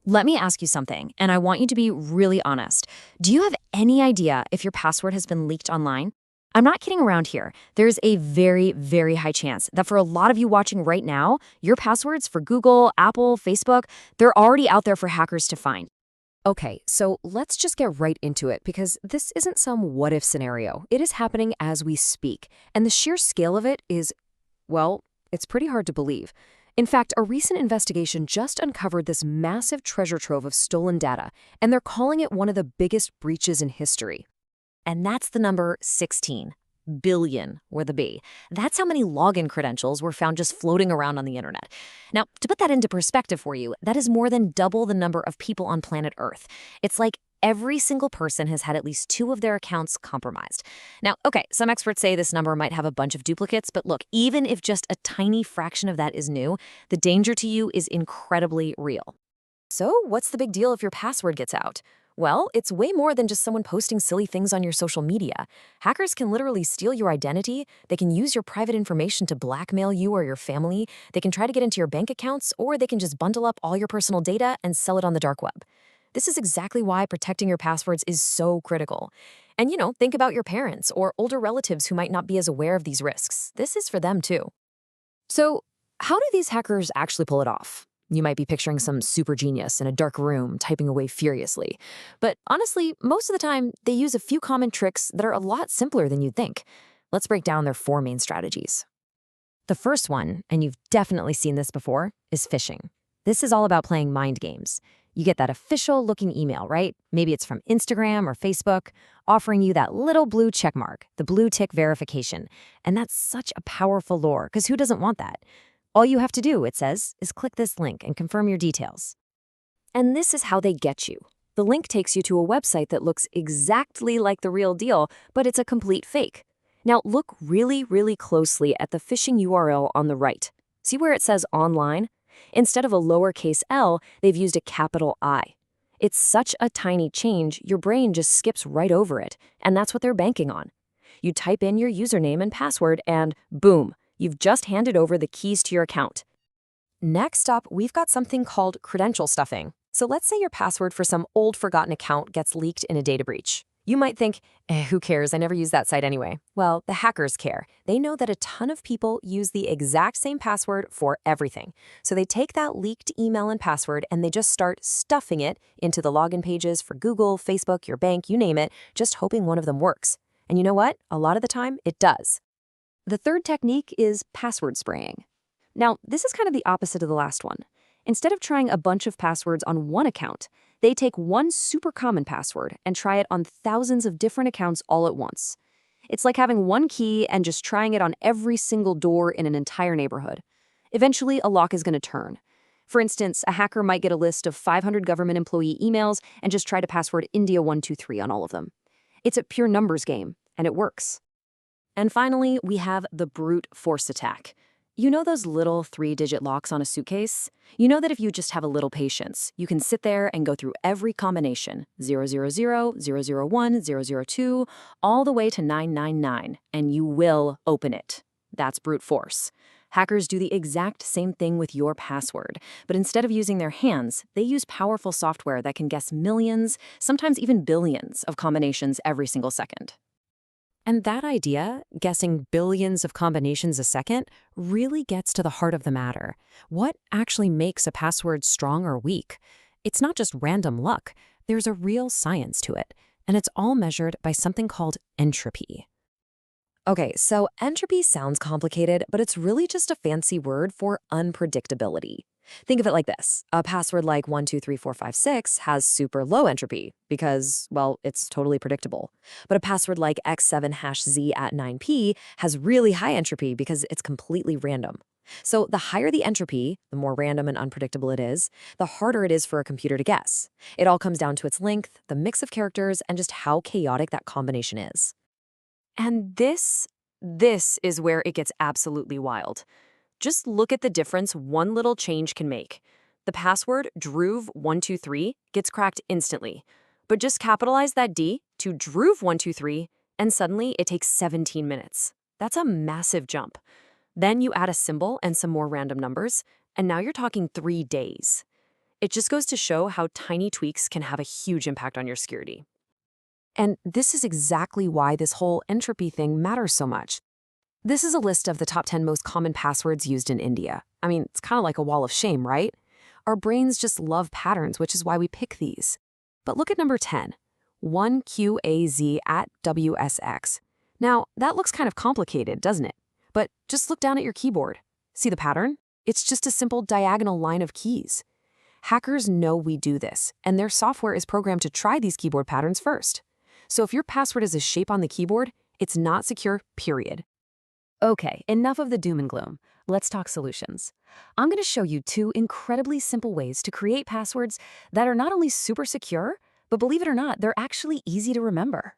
Let me ask you something, and I want you to be really honest. Do you have any idea if your password has been leaked online? I'm not kidding around here. There's a very, very high chance that for a lot of you watching right now, your passwords for Google, Apple, Facebook, they're already out there for hackers to find. Okay, so let's just get right into it because this isn't some what if scenario. It is happening as we speak, and the sheer scale of it is, well, it's pretty hard to believe. In fact, a recent investigation just uncovered this massive treasure trove of stolen data, and they're calling it one of the biggest breaches in history. And that's the number 16. Billion, with a B. That's how many login credentials were found just floating around on the internet. Now, to put that into perspective for you, that is more than double the number of people on planet Earth. It's like every single person has had at least two of their accounts compromised. Now, okay, some experts say this number might have a bunch of duplicates, but look, even if just a tiny fraction of that is new, the danger to you is incredibly real. So, what's the big deal if your password gets out? Well, it's way more than just someone posting silly things on your social media. Hackers can literally steal your identity, they can use your private information to blackmail you or your family, they can try to get into your bank accounts, or they can just bundle up all your personal data and sell it on the dark web. This is exactly why protecting your passwords is so critical. And think about your parents or older relatives who might not be as aware of these risks. This is for them too. So, how do these hackers actually pull it off? You might be picturing some super genius in a dark room typing away furiously. But honestly, most of the time, they use a few common tricks that are a lot simpler than you'd think. Let's break down their four main strategies. The first one, and you've definitely seen this before, is phishing. This is all about playing mind games. You get that official-looking email, right? Maybe it's from Instagram or Facebook, offering you that little blue check mark, the blue tick verification. And that's such a powerful lure, because who doesn't want that? All you have to do, it says, is click this link and confirm your details. And this is how they get you. The link takes you to a website that looks exactly like the real deal, but it's a complete fake. Now, look really, really closely at the phishing URL on the right. See where it says online? Instead of a lowercase l, they've used a capital I. It's such a tiny change, your brain just skips right over it, and that's what they're banking on. You type in your username and password, and boom, you've just handed over the keys to your account. Next up, we've got something called credential stuffing. So let's say your password for some old forgotten account gets leaked in a data breach. You might think, who cares? I never use that site anyway. Well, the hackers care. They know that a ton of people use the exact same password for everything. So they take that leaked email and password and they just start stuffing it into the login pages for Google, Facebook, your bank, you name it, just hoping one of them works. And you know what? A lot of the time, it does. The third technique is password spraying. Now, this is kind of the opposite of the last one. Instead of trying a bunch of passwords on one account, they take one super common password and try it on thousands of different accounts all at once. It's like having one key and just trying it on every single door in an entire neighborhood. Eventually, a lock is going to turn. For instance, a hacker might get a list of 500 government employee emails and just try to password India123 on all of them. It's a pure numbers game, and it works. And finally, we have the brute force attack. You know those little 3-digit locks on a suitcase? You know that if you just have a little patience, you can sit there and go through every combination, 000, 001, 002, all the way to 999, and you will open it. That's brute force. Hackers do the exact same thing with your password, but instead of using their hands, they use powerful software that can guess millions, sometimes even billions of combinations every single second. And that idea, guessing billions of combinations a second, really gets to the heart of the matter. What actually makes a password strong or weak? It's not just random luck. There's a real science to it, and it's all measured by something called entropy. Okay, so entropy sounds complicated, but it's really just a fancy word for unpredictability. Think of it like this. A password like 123456 has super low entropy because, well, it's totally predictable. But a password like x7#z at 9p has really high entropy because it's completely random. So the higher the entropy, the more random and unpredictable it is, the harder it is for a computer to guess. It all comes down to its length, the mix of characters, and just how chaotic that combination is. And this is where it gets absolutely wild. Just look at the difference one little change can make. The password Druve123 gets cracked instantly, but just capitalize that D to Druve123, and suddenly it takes 17 minutes. That's a massive jump. Then you add a symbol and some more random numbers, and now you're talking 3 days. It just goes to show how tiny tweaks can have a huge impact on your security. And this is exactly why this whole entropy thing matters so much. This is a list of the top 10 most common passwords used in India. I mean, it's kind of like a wall of shame, right? Our brains just love patterns, which is why we pick these. But look at number 10, 1QAZ at WSX. Now, that looks kind of complicated, doesn't it? But just look down at your keyboard. See the pattern? It's just a simple diagonal line of keys. Hackers know we do this, and their software is programmed to try these keyboard patterns first. So if your password is a shape on the keyboard, it's not secure, period. Okay, enough of the doom and gloom. Let's talk solutions. I'm going to show you two incredibly simple ways to create passwords that are not only super secure, but believe it or not, they're actually easy to remember.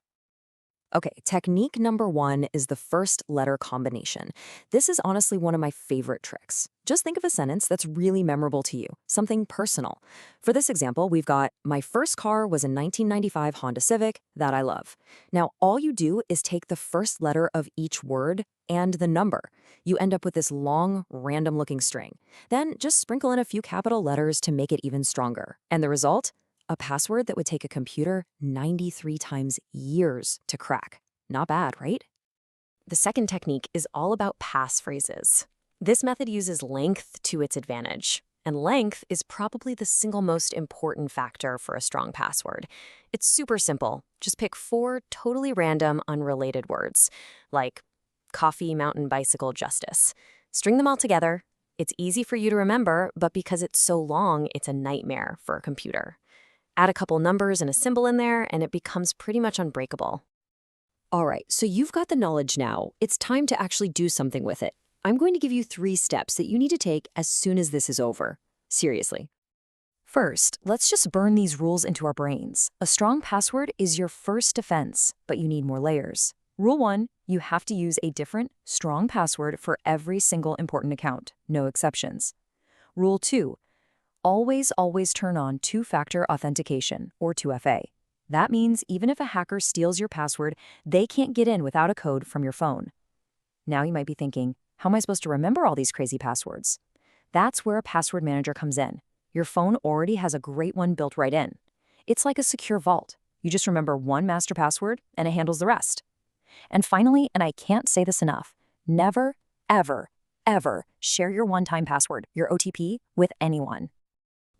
Okay, technique number 1 is the first letter combination. This is honestly one of my favorite tricks. Just think of a sentence that's really memorable to you, something personal. For this example, we've got, my first car was a 1995 Honda Civic that I love. Now, all you do is take the first letter of each word and the number. You end up with this long, random-looking string. Then just sprinkle in a few capital letters to make it even stronger. And the result? A password that would take a computer 93 times years to crack. Not bad, right? The second technique is all about passphrases. This method uses length to its advantage, and length is probably the single most important factor for a strong password. It's super simple. Just pick 4 totally random, unrelated words, like coffee, mountain, bicycle, justice. String them all together. It's easy for you to remember, but because it's so long, it's a nightmare for a computer. Add a couple numbers and a symbol in there, and it becomes pretty much unbreakable. All right, so you've got the knowledge now. It's time to actually do something with it. I'm going to give you 3 steps that you need to take as soon as this is over. Seriously. First, let's just burn these rules into our brains. A strong password is your first defense, but you need more layers. Rule 1, you have to use a different, strong password for every single important account, no exceptions. Rule 2, always turn on two-factor authentication, or 2FA. That means even if a hacker steals your password, they can't get in without a code from your phone. Now you might be thinking, how am I supposed to remember all these crazy passwords? That's where a password manager comes in. Your phone already has a great one built right in. It's like a secure vault. You just remember one master password, and it handles the rest. And finally, and I can't say this enough, never, ever, ever share your one-time password, your OTP, with anyone.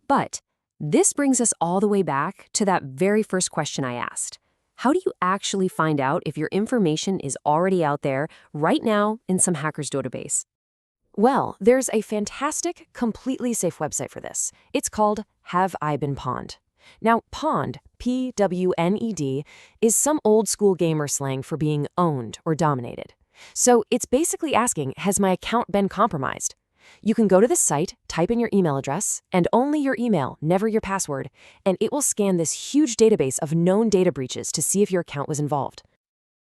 But this brings us all the way back to that very first question I asked. How do you actually find out if your information is already out there right now in some hacker's database? Well, there's a fantastic, completely safe website for this. It's called Have I Been Pwned? Now, pwned, P-W-N-E-D, is some old-school gamer slang for being owned or dominated. So it's basically asking, has my account been compromised? You can go to this site, type in your email address, and only your email, never your password, and it will scan this huge database of known data breaches to see if your account was involved.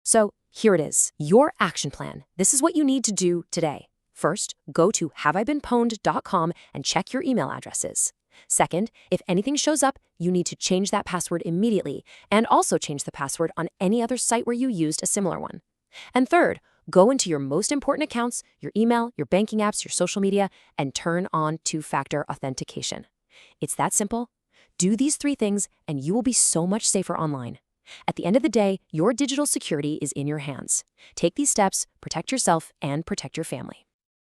So here it is, your action plan. This is what you need to do today. First, go to haveibeenpwned.com and check your email addresses. Second, if anything shows up, you need to change that password immediately, and also change the password on any other site where you used a similar one. And third, go into your most important accounts, your email, your banking apps, your social media, and turn on two-factor authentication. It's that simple. Do these 3 things, and you will be so much safer online. At the end of the day, your digital security is in your hands. Take these steps, protect yourself, and protect your family.